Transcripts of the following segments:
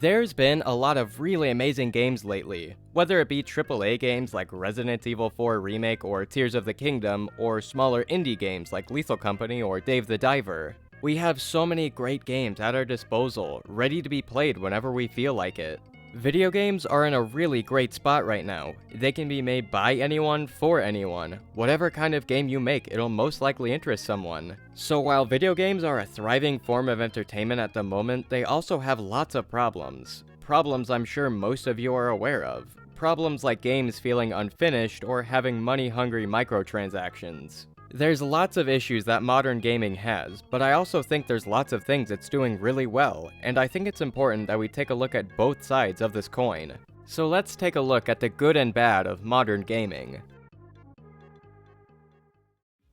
There's been a lot of really amazing games lately, whether it be AAA games like Resident Evil 4 Remake or Tears of the Kingdom, or smaller indie games like Lethal Company or Dave the Diver. We have so many great games at our disposal, ready to be played whenever we feel like it. Video games are in a really great spot right now. They can be made by anyone, for anyone. Whatever kind of game you make, it'll most likely interest someone. So while video games are a thriving form of entertainment at the moment, they also have lots of problems. Problems I'm sure most of you are aware of. Problems like games feeling unfinished or having money-hungry microtransactions. There's lots of issues that modern gaming has, but I also think there's lots of things it's doing really well, and I think it's important that we take a look at both sides of this coin. So let's take a look at the good and bad of modern gaming.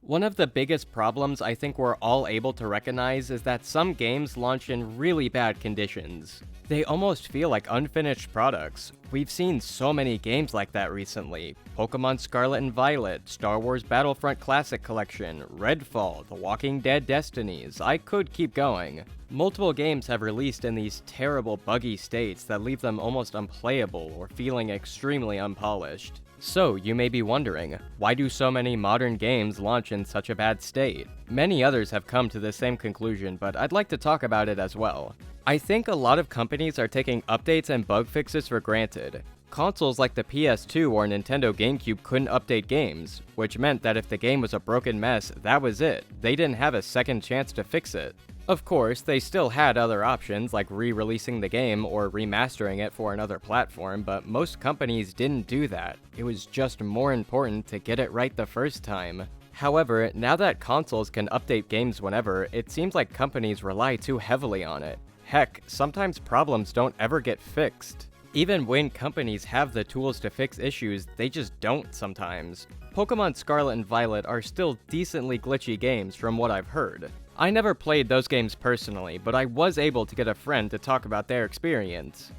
One of the biggest problems I think we're all able to recognize is that some games launch in really bad conditions. They almost feel like unfinished products. We've seen so many games like that recently. Pokemon Scarlet and Violet, Star Wars Battlefront Classic Collection, Redfall, The Walking Dead Destinies, I could keep going. Multiple games have released in these terrible buggy states that leave them almost unplayable or feeling extremely unpolished. So, you may be wondering, why do so many modern games launch in such a bad state? Many others have come to the same conclusion, but I'd like to talk about it as well. I think a lot of companies are taking updates and bug fixes for granted. Consoles like the PS2 or Nintendo GameCube couldn't update games, which meant that if the game was a broken mess, that was it. They didn't have a second chance to fix it. Of course, they still had other options like re-releasing the game or remastering it for another platform, but most companies didn't do that. It was just more important to get it right the first time. However, now that consoles can update games whenever, it seems like companies rely too heavily on it. Heck, sometimes problems don't ever get fixed. Even when companies have the tools to fix issues, they just don't sometimes. Pokemon Scarlet and Violet are still decently glitchy games from what I've heard. I never played those games personally, but I was able to get a friend to talk about their experience.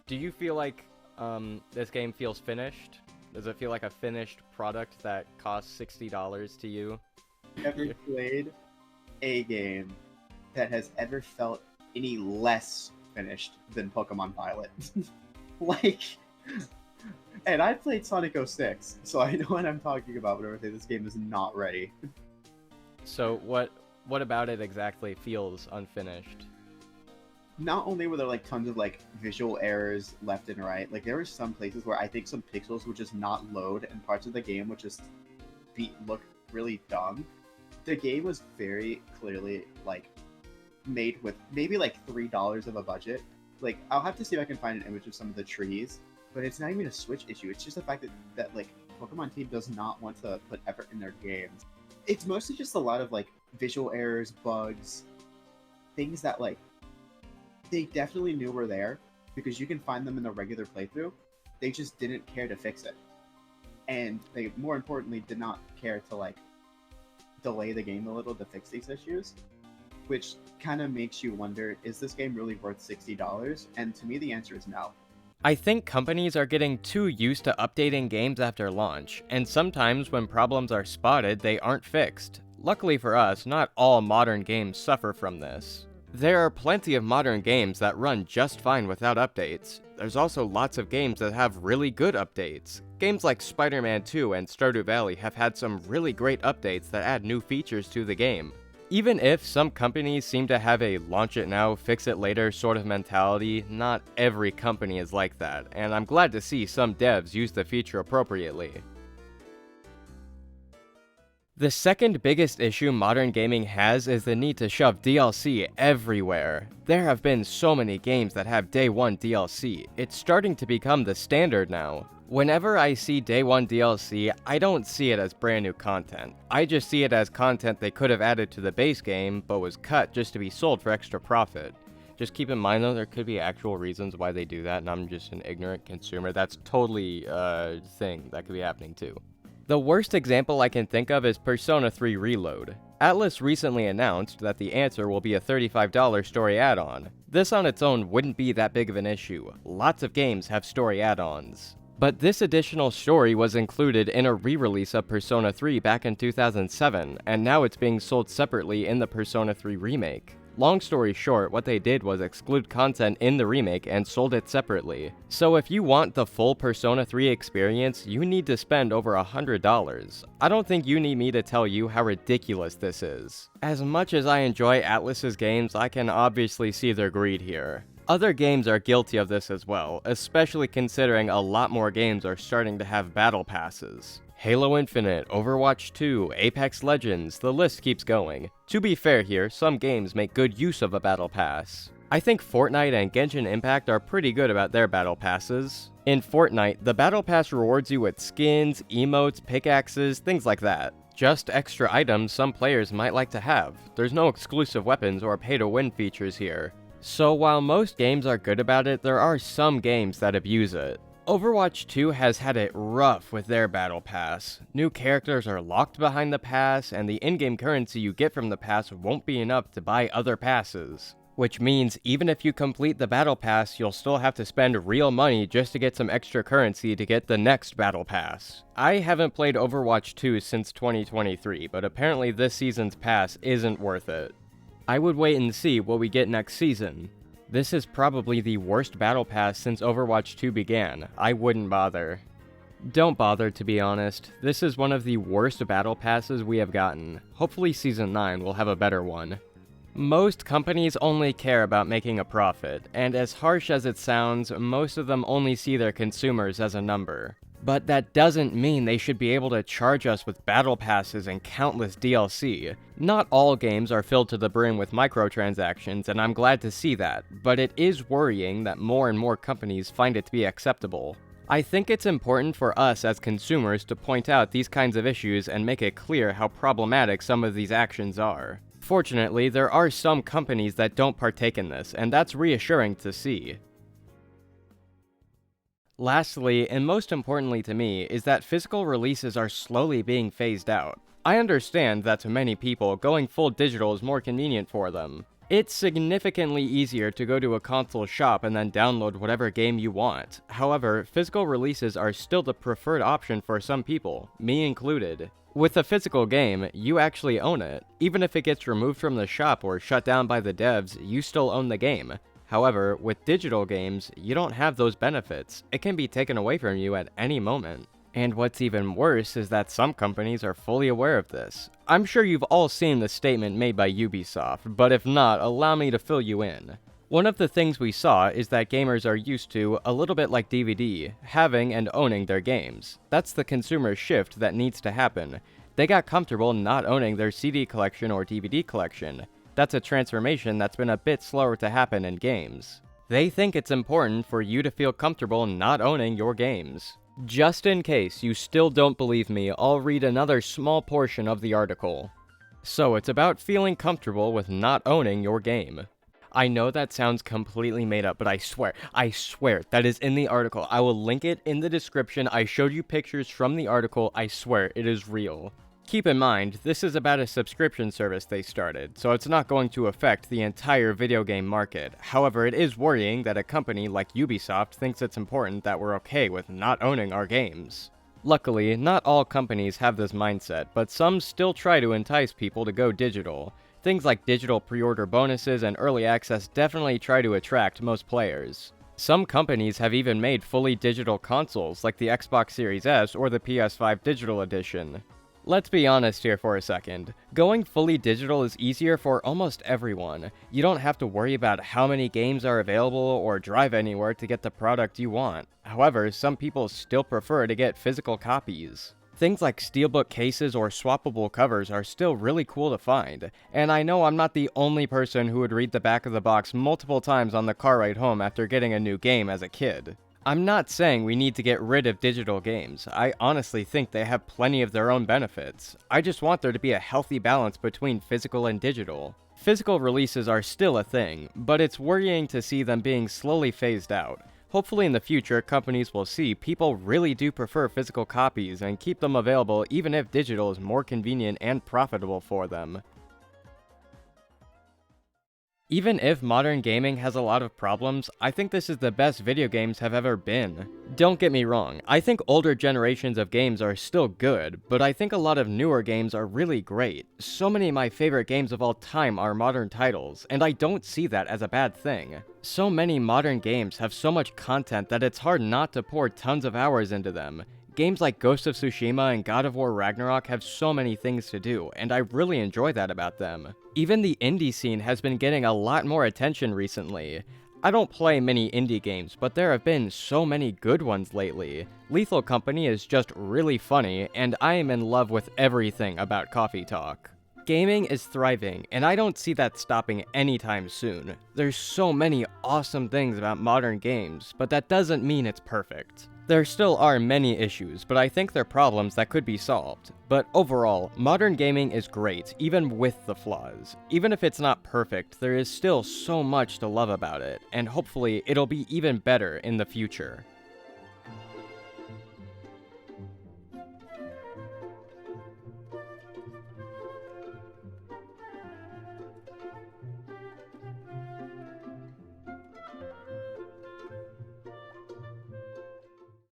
Do you feel like this game feels finished? Does it feel like a finished product that costs $60 to you? Ever played a game that has ever felt any less finished than Pokemon Violet? Like, and I played Sonic 06, so I know what I'm talking about whenever I say this game is not ready. So what about it exactly feels unfinished? Not only were there like tons of like visual errors left and right, like there were some places where I think some pixels would just not load and parts of the game would just look really dumb. The game was very clearly like made with maybe like $3 of a budget. Like I'll have to see if I can find an image of some of the trees, but it's not even a Switch issue. It's just the fact that like Pokemon team does not want to put effort in their games. It's mostly just a lot of like visual errors, bugs, things that like they definitely knew were there because you can find them in the regular playthrough. They just didn't care to fix it. And they, more importantly, did not care to like delay the game a little to fix these issues, which kind of makes you wonder, is this game really worth $60? And to me, the answer is no. I think companies are getting too used to updating games after launch, and sometimes when problems are spotted, they aren't fixed. Luckily for us, not all modern games suffer from this. There are plenty of modern games that run just fine without updates. There's also lots of games that have really good updates. Games like Spider-Man 2 and Stardew Valley have had some really great updates that add new features to the game. Even if some companies seem to have a launch it now, fix it later sort of mentality, not every company is like that, and I'm glad to see some devs use the feature appropriately. The second biggest issue modern gaming has is the need to shove DLC everywhere. There have been so many games that have Day 1 DLC, it's starting to become the standard now. Whenever I see Day 1 DLC, I don't see it as brand new content. I just see it as content they could have added to the base game, but was cut just to be sold for extra profit. Just keep in mind though, there could be actual reasons why they do that, and I'm just an ignorant consumer. That's totally a thing that could be happening too. The worst example I can think of is Persona 3 Reload. Atlus recently announced that the answer will be a $35 story add-on. This on its own wouldn't be that big of an issue. Lots of games have story add-ons. But this additional story was included in a re-release of Persona 3 back in 2007, and now it's being sold separately in the Persona 3 remake. Long story short, what they did was exclude content in the remake and sold it separately. So if you want the full Persona 3 experience, you need to spend over $100. I don't think you need me to tell you how ridiculous this is. As much as I enjoy Atlus's games, I can obviously see their greed here. Other games are guilty of this as well, especially considering a lot more games are starting to have battle passes. Halo Infinite, Overwatch 2, Apex Legends, the list keeps going. To be fair here, some games make good use of a battle pass. I think Fortnite and Genshin Impact are pretty good about their battle passes. In Fortnite, the battle pass rewards you with skins, emotes, pickaxes, things like that. Just extra items some players might like to have. There's no exclusive weapons or pay-to-win features here. So while most games are good about it, there are some games that abuse it. Overwatch 2 has had it rough with their battle pass. New characters are locked behind the pass, and the in-game currency you get from the pass won't be enough to buy other passes. Which means even if you complete the battle pass, you'll still have to spend real money just to get some extra currency to get the next battle pass. I haven't played Overwatch 2 since 2023, but apparently this season's pass isn't worth it. I would wait and see what we get next season. This is probably the worst battle pass since Overwatch 2 began. I wouldn't bother. Don't bother, to be honest. This is one of the worst battle passes we have gotten. Hopefully Season 9 will have a better one. Most companies only care about making a profit, and as harsh as it sounds, most of them only see their consumers as a number. But that doesn't mean they should be able to charge us with battle passes and countless DLC. Not all games are filled to the brim with microtransactions, and I'm glad to see that, but it is worrying that more and more companies find it to be acceptable. I think it's important for us as consumers to point out these kinds of issues and make it clear how problematic some of these actions are. Fortunately, there are some companies that don't partake in this, and that's reassuring to see. Lastly, and most importantly to me, is that physical releases are slowly being phased out. I understand that to many people, going full digital is more convenient for them. It's significantly easier to go to a console shop and then download whatever game you want. However, physical releases are still the preferred option for some people, me included. With a physical game, you actually own it. Even if it gets removed from the shop or shut down by the devs, you still own the game. However, with digital games, you don't have those benefits. It can be taken away from you at any moment. And what's even worse is that some companies are fully aware of this. I'm sure you've all seen the statement made by Ubisoft, but if not, allow me to fill you in. One of the things we saw is that gamers are used to, a little bit like DVD, having and owning their games. That's the consumer shift that needs to happen. They got comfortable not owning their CD collection or DVD collection. That's a transformation that's been a bit slower to happen in games. They think it's important for you to feel comfortable not owning your games. Just in case you still don't believe me, I'll read another small portion of the article. So it's about feeling comfortable with not owning your game. I know that sounds completely made up, but I swear, that is in the article. I will link it in the description. I showed you pictures from the article. I swear, it is real. Keep in mind, this is about a subscription service they started, so it's not going to affect the entire video game market. However, it is worrying that a company like Ubisoft thinks it's important that we're okay with not owning our games. Luckily, not all companies have this mindset, but some still try to entice people to go digital. Things like digital pre-order bonuses and early access definitely try to attract most players. Some companies have even made fully digital consoles, like the Xbox Series S or the PS5 Digital Edition. Let's be honest here for a second. Going fully digital is easier for almost everyone. You don't have to worry about how many games are available or drive anywhere to get the product you want. However, some people still prefer to get physical copies. Things like steelbook cases or swappable covers are still really cool to find, and I know I'm not the only person who would read the back of the box multiple times on the car ride home after getting a new game as a kid. I'm not saying we need to get rid of digital games. I honestly think they have plenty of their own benefits. I just want there to be a healthy balance between physical and digital. Physical releases are still a thing, but it's worrying to see them being slowly phased out. Hopefully in the future, companies will see people really do prefer physical copies and keep them available even if digital is more convenient and profitable for them. Even if modern gaming has a lot of problems, I think this is the best video games have ever been. Don't get me wrong, I think older generations of games are still good, but I think a lot of newer games are really great. So many of my favorite games of all time are modern titles, and I don't see that as a bad thing. So many modern games have so much content that it's hard not to pour tons of hours into them. Games like Ghost of Tsushima and God of War Ragnarok have so many things to do, and I really enjoy that about them. Even the indie scene has been getting a lot more attention recently. I don't play many indie games, but there have been so many good ones lately. Lethal Company is just really funny, and I am in love with everything about Coffee Talk. Gaming is thriving, and I don't see that stopping anytime soon. There's so many awesome things about modern games, but that doesn't mean it's perfect. There still are many issues, but I think they're problems that could be solved. But overall, modern gaming is great, even with the flaws. Even if it's not perfect, there is still so much to love about it, and hopefully it'll be even better in the future.